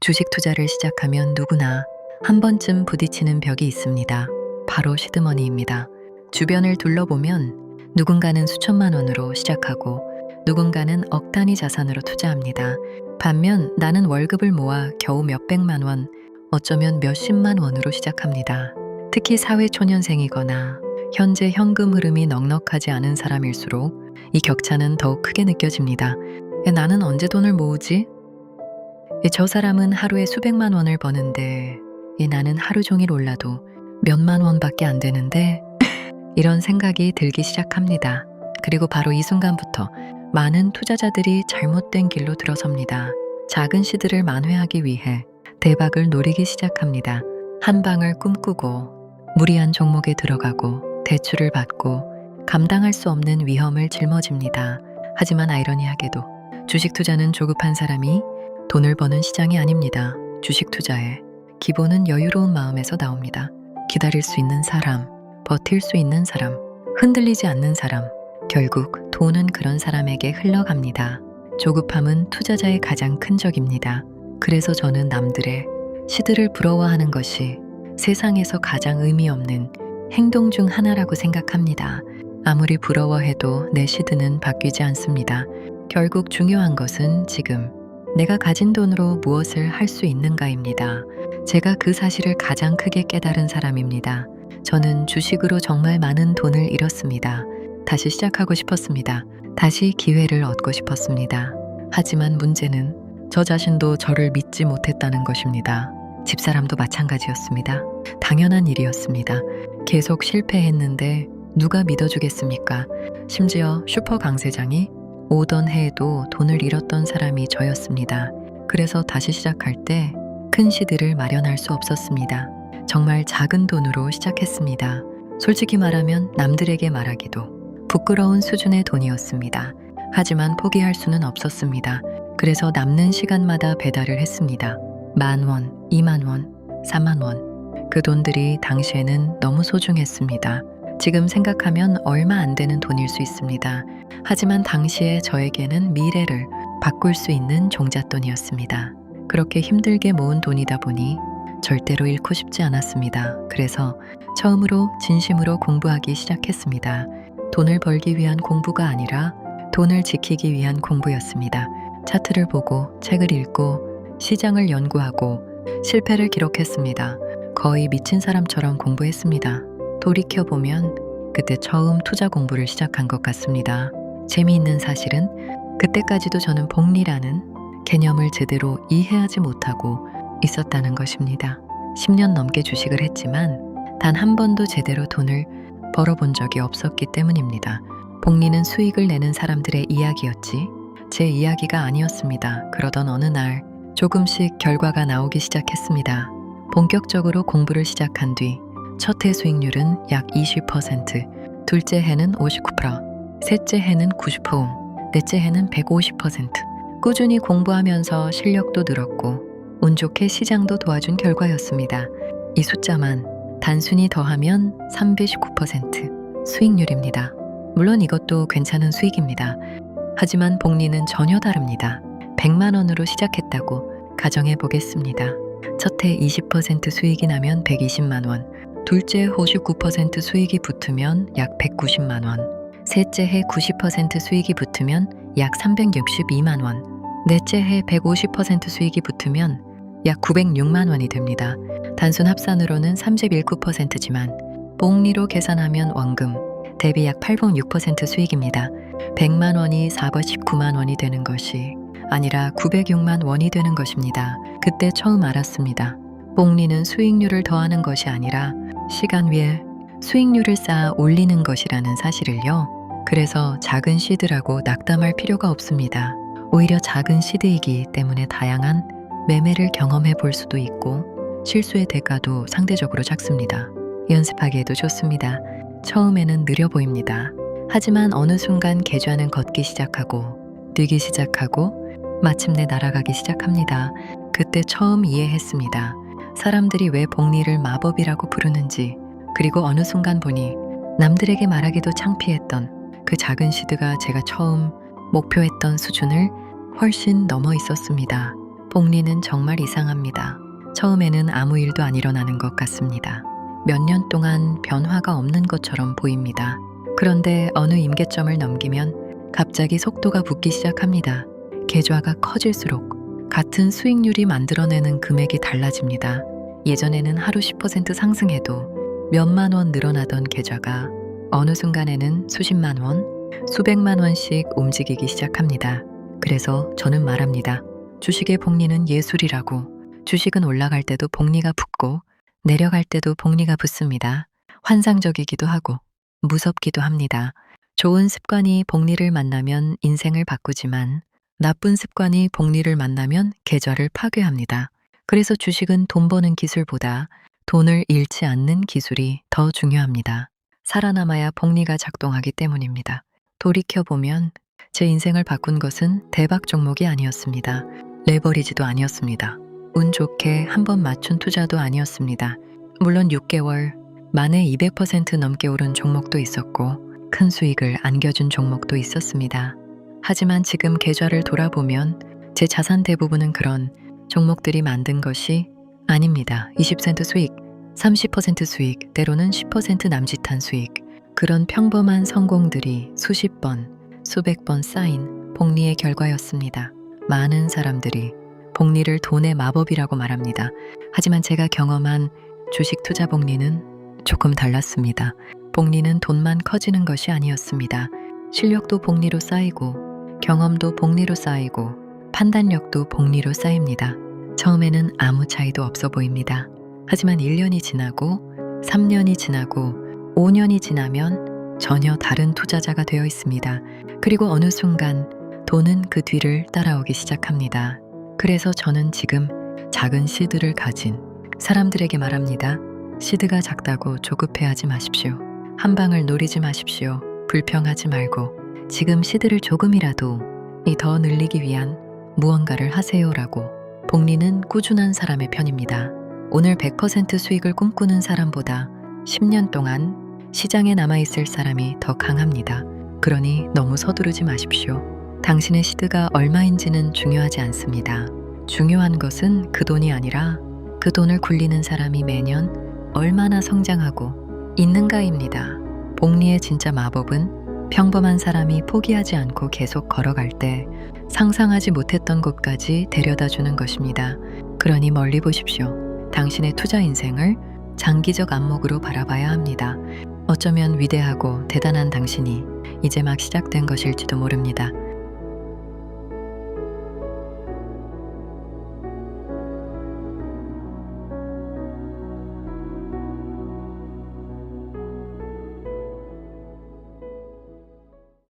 주식 투자를 시작하면 누구나 한 번쯤 부딪히는 벽이 있습니다. 바로 시드머니입니다. 주변을 둘러보면 누군가는 수천만 원으로 시작하고 누군가는 억 단위 자산으로 투자합니다. 반면 나는 월급을 모아 겨우 몇백만 원, 어쩌면 몇십만 원으로 시작합니다. 특히 사회초년생이거나 현재 현금 흐름이 넉넉하지 않은 사람일수록 이 격차는 더욱 크게 느껴집니다. 나는 언제 돈을 모으지? 저 사람은 하루에 수백만 원을 버는데 나는 하루 종일 올라도 몇만 원밖에 안 되는데 이런 생각이 들기 시작합니다. 그리고 바로 이 순간부터 많은 투자자들이 잘못된 길로 들어섭니다. 작은 시드를 만회하기 위해 대박을 노리기 시작합니다. 한 방을 꿈꾸고 무리한 종목에 들어가고 대출을 받고 감당할 수 없는 위험을 짊어집니다. 하지만 아이러니하게도 주식 투자는 조급한 사람이 돈을 버는 시장이 아닙니다. 주식 투자의 기본은 여유로운 마음에서 나옵니다. 기다릴 수 있는 사람, 버틸 수 있는 사람, 흔들리지 않는 사람, 결국 돈은 그런 사람에게 흘러갑니다. 조급함은 투자자의 가장 큰 적입니다. 그래서 저는 남들의 시드를 부러워하는 것이 세상에서 가장 의미 없는 행동 중 하나라고 생각합니다. 아무리 부러워해도 내 시드는 바뀌지 않습니다. 결국 중요한 것은 지금 내가 가진 돈으로 무엇을 할 수 있는가입니다. 제가 그 사실을 가장 크게 깨달은 사람입니다. 저는 주식으로 정말 많은 돈을 잃었습니다. 다시 시작하고 싶었습니다. 다시 기회를 얻고 싶었습니다. 하지만 문제는 저 자신도 저를 믿지 못했다는 것입니다. 집사람도 마찬가지였습니다. 당연한 일이었습니다. 계속 실패했는데 누가 믿어주겠습니까? 심지어 슈퍼 강세장이 오던 해에도 돈을 잃었던 사람이 저였습니다. 그래서 다시 시작할 때 큰 시드를 마련할 수 없었습니다. 정말 작은 돈으로 시작했습니다. 솔직히 말하면 남들에게 말하기도 부끄러운 수준의 돈이었습니다. 하지만 포기할 수는 없었습니다. 그래서 남는 시간마다 배달을 했습니다. 10,000원, 20,000원, 30,000원. 그 돈들이 당시에는 너무 소중했습니다. 지금 생각하면 얼마 안 되는 돈일 수 있습니다. 하지만 당시에 저에게는 미래를 바꿀 수 있는 종잣돈이었습니다. 그렇게 힘들게 모은 돈이다 보니 절대로 잃고 싶지 않았습니다. 그래서 처음으로 진심으로 공부하기 시작했습니다. 돈을 벌기 위한 공부가 아니라 돈을 지키기 위한 공부였습니다. 차트를 보고 책을 읽고 시장을 연구하고 실패를 기록했습니다. 거의 미친 사람처럼 공부했습니다. 돌이켜보면 그때 처음 투자 공부를 시작한 것 같습니다. 재미있는 사실은 그때까지도 저는 복리라는 개념을 제대로 이해하지 못하고 있었다는 것입니다. 10년 넘게 주식을 했지만 단 한 번도 제대로 돈을 벌어본 적이 없었기 때문입니다. 복리는 수익을 내는 사람들의 이야기였지 제 이야기가 아니었습니다. 그러던 어느 날 조금씩 결과가 나오기 시작했습니다. 본격적으로 공부를 시작한 뒤 첫 해 수익률은 약 20%, 둘째 해는 59%, 셋째 해는 90%, 넷째 해는 150%. 꾸준히 공부하면서 실력도 늘었고 운 좋게 시장도 도와준 결과였습니다. 이 숫자만 단순히 더하면 319% 수익률입니다. 물론 이것도 괜찮은 수익입니다. 하지만 복리는 전혀 다릅니다. 100만 원으로 시작했다고 가정해 보겠습니다. 첫 해 20% 수익이 나면 120만 원, 둘째 해 59% 수익이 붙으면 약 190만 원, 셋째 해 90% 수익이 붙으면 약 362만 원, 넷째 해 150% 수익이 붙으면 약 906만 원이 됩니다. 단순 합산으로는 319%지만 복리로 계산하면 원금 대비 약 806% 수익입니다. 100만 원이 419만 원이 되는 것이 아니라 906만 원이 되는 것입니다. 그때 처음 알았습니다. 복리는 수익률을 더하는 것이 아니라 시간 위에 수익률을 쌓아 올리는 것이라는 사실을요. 그래서 작은 시드라고 낙담할 필요가 없습니다. 오히려 작은 시드이기 때문에 다양한 매매를 경험해 볼 수도 있고 실수의 대가도 상대적으로 작습니다. 연습하기에도 좋습니다. 처음에는 느려 보입니다. 하지만 어느 순간 계좌는 걷기 시작하고 뛰기 시작하고 마침내 날아가기 시작합니다. 그때 처음 이해했습니다. 사람들이 왜 복리를 마법이라고 부르는지, 그리고 어느 순간 보니 남들에게 말하기도 창피했던 그 작은 시드가 제가 처음 목표했던 수준을 훨씬 넘어 있었습니다. 복리는 정말 이상합니다. 처음에는 아무 일도 안 일어나는 것 같습니다. 몇 년 동안 변화가 없는 것처럼 보입니다. 그런데 어느 임계점을 넘기면 갑자기 속도가 붙기 시작합니다. 계좌가 커질수록 같은 수익률이 만들어내는 금액이 달라집니다. 예전에는 하루 10% 상승해도 몇만 원 늘어나던 계좌가 어느 순간에는 수십만 원, 수백만 원씩 움직이기 시작합니다. 그래서 저는 말합니다. 주식의 복리는 예술이라고. 주식은 올라갈 때도 복리가 붙고 내려갈 때도 복리가 붙습니다. 환상적이기도 하고 무섭기도 합니다. 좋은 습관이 복리를 만나면 인생을 바꾸지만 나쁜 습관이 복리를 만나면 계좌를 파괴합니다. 그래서 주식은 돈 버는 기술보다 돈을 잃지 않는 기술이 더 중요합니다. 살아남아야 복리가 작동하기 때문입니다. 돌이켜보면 제 인생을 바꾼 것은 대박 종목이 아니었습니다. 레버리지도 아니었습니다. 운 좋게 한 번 맞춘 투자도 아니었습니다. 물론 6개월 만에 200% 넘게 오른 종목도 있었고 큰 수익을 안겨준 종목도 있었습니다. 하지만 지금 계좌를 돌아보면 제 자산 대부분은 그런 종목들이 만든 것이 아닙니다. 20% 수익, 30% 수익, 때로는 10% 남짓한 수익. 그런 평범한 성공들이 수십 번, 수백 번 쌓인 복리의 결과였습니다. 많은 사람들이 복리를 돈의 마법이라고 말합니다. 하지만 제가 경험한 주식 투자 복리는 조금 달랐습니다. 복리는 돈만 커지는 것이 아니었습니다. 실력도 복리로 쌓이고 경험도 복리로 쌓이고 판단력도 복리로 쌓입니다. 처음에는 아무 차이도 없어 보입니다. 하지만 1년이 지나고 3년이 지나고 5년이 지나면 전혀 다른 투자자가 되어 있습니다. 그리고 어느 순간 돈은 그 뒤를 따라오기 시작합니다. 그래서 저는 지금 작은 시드를 가진 사람들에게 말합니다. 시드가 작다고 조급해하지 마십시오. 한 방을 노리지 마십시오. 불평하지 말고 지금 시드를 조금이라도 더 늘리기 위한 무언가를 하세요라고. 복리는 꾸준한 사람의 편입니다. 오늘 100% 수익을 꿈꾸는 사람보다 10년 동안 시장에 남아있을 사람이 더 강합니다. 그러니 너무 서두르지 마십시오. 당신의 시드가 얼마인지는 중요하지 않습니다. 중요한 것은 그 돈이 아니라 그 돈을 굴리는 사람이 매년 얼마나 성장하고 있는가입니다. 복리의 진짜 마법은 평범한 사람이 포기하지 않고 계속 걸어갈 때 상상하지 못했던 곳까지 데려다주는 것입니다. 그러니 멀리 보십시오. 당신의 투자 인생을 장기적 안목으로 바라봐야 합니다. 어쩌면 위대하고 대단한 당신이 이제 막 시작된 것일지도 모릅니다.